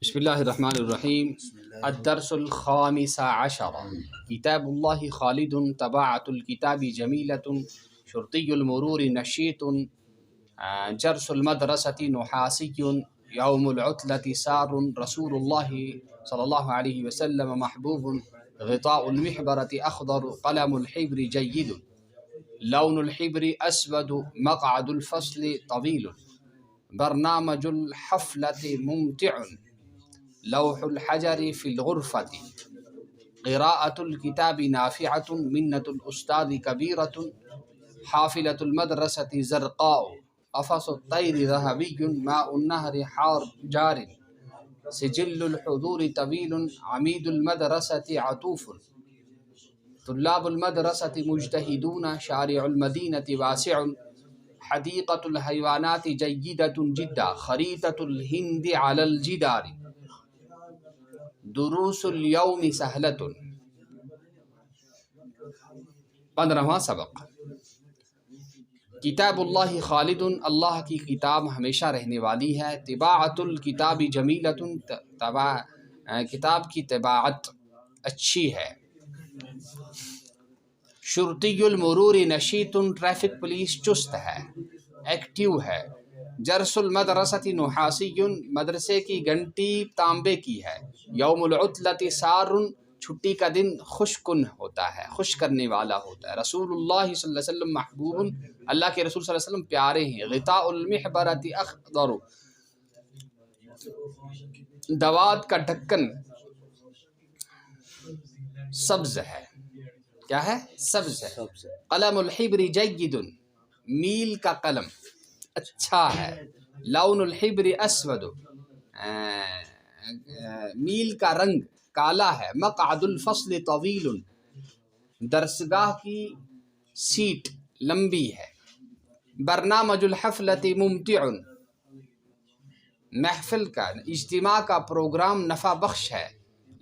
بسم اللہ الرحمن الرحیم الدرس الخامس عشر کتاب اللہ خالد طباعة الكتاب جمیلة شرطی المرور نشیط جرس المدرسة نحاسی یوم العطلة سار رسول اللہ صلی اللہ علیہ وسلم محبوب غطاء المحبرة اخضر قلم الحبر جید لون الحبر اسود مقعد الفصل طویل برنامج الحفلة ممتع لوح الحجر في الغرفة قراءة الكتاب نافعة منة الأستاذ كبيرة حافلة المدرسة زرقاء قفص الطير ذهبي ماء النهر حار جار سجل الحضور طويل عميد المدرسة عطوف طلاب المدرسة مجتهدون شارع المدينة واسع حديقة الحيوانات جيدة جدا خريطة الهند على الجدار دروس اليوم سہلۃ 15واں سبق کتاب اللہ خالد، اللہ کی کتاب ہمیشہ رہنے والی ہے. طباعۃ الکتاب جمیلۃ، کتاب کی طباعت اچھی ہے. شرطی المرور نشیط، ٹریفک پولیس چست ہے، ایکٹیو ہے. جرس المدرسۃ نحاسی، مدرسے کی گھنٹی تانبے کی ہے. یوم العطلۃ سار، چھٹی کا دن خوشکن ہوتا ہے، خوش کرنے والا ہوتا ہے. رسول اللہ صلی اللہ علیہ وسلم محبوب، اللہ کے رسول صلی اللہ علیہ وسلم پیارے ہیں. غطاء المحبرۃ اخضر، دوات کا ڈھکن سبز ہے. کیا ہے؟ سبز ہے. قلم الحبر جید، میل کا قلم اچھا ہے. لون الحبر اسود، میل کا رنگ کالا ہے. مقعد الفصل طویل، درسگاہ کی سیٹ لمبی ہے. برنامج الحفلۃ ممتع، محفل کا اجتماع کا پروگرام نفع بخش ہے.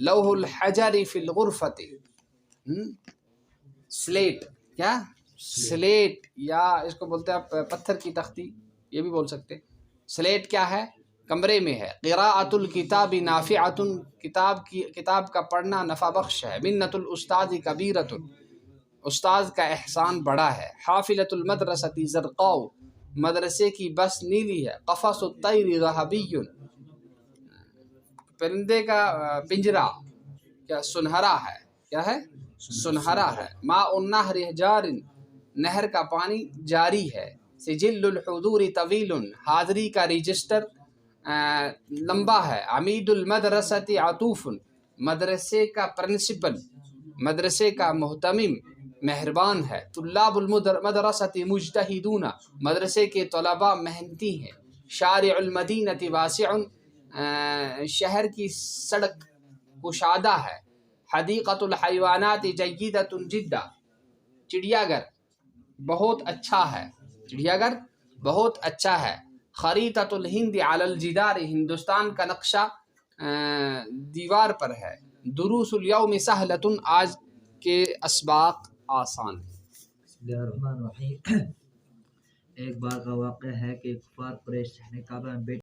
لوح الحجر فی الغرفۃ، سلیٹ، کیا سلیٹ، یا اس کو بولتے ہیں پتھر کی تختی، یہ بھی بول سکتے. سلیٹ کیا ہے؟ کمرے میں ہے. قراءۃ الکتاب نافعۃ، کتاب کا پڑھنا نفع بخش ہے. منۃ الاستاذ کبیرۃ، استاذ کا احسان بڑا ہے. حافلۃ المدرسۃ زرقاء، مدرسے کی بس نیلی ہے. قفص الطیر ذهبی، پرندے کا پنجرہ کیا سنہرا ہے. کیا ہے؟ سنہرا ہے. ماء النہر جار، نہر کا پانی جاری ہے. سجل الحضور طویل، حاضری کا رجسٹر لمبا ہے. عمید المدرسۃ عطوف، مدرسے کا پرنسپل، مدرسے کا محتمم مہربان ہے. طلاب المدرسۃ مجتہدون، مدرسے کے طلباء محنتی ہیں. شارع المدینۃ واسع، شہر کی سڑک کشادہ ہے. حدیقۃ الحیوانات جیدۃ جدا، چڑیا گھر بہت اچھا ہے. چڑیا گھر بہت اچھا ہے. خریطۃ الہند علی الجدار، ہندوستان کا نقشہ دیوار پر ہے. دروس الیوم سہلۃ، آج کے اسباق آسان ہیں. بسم اللہ الرحمن الرحیم. ایک بار کا واقعہ ہے کہ کفار قریش صحن کعبہ میں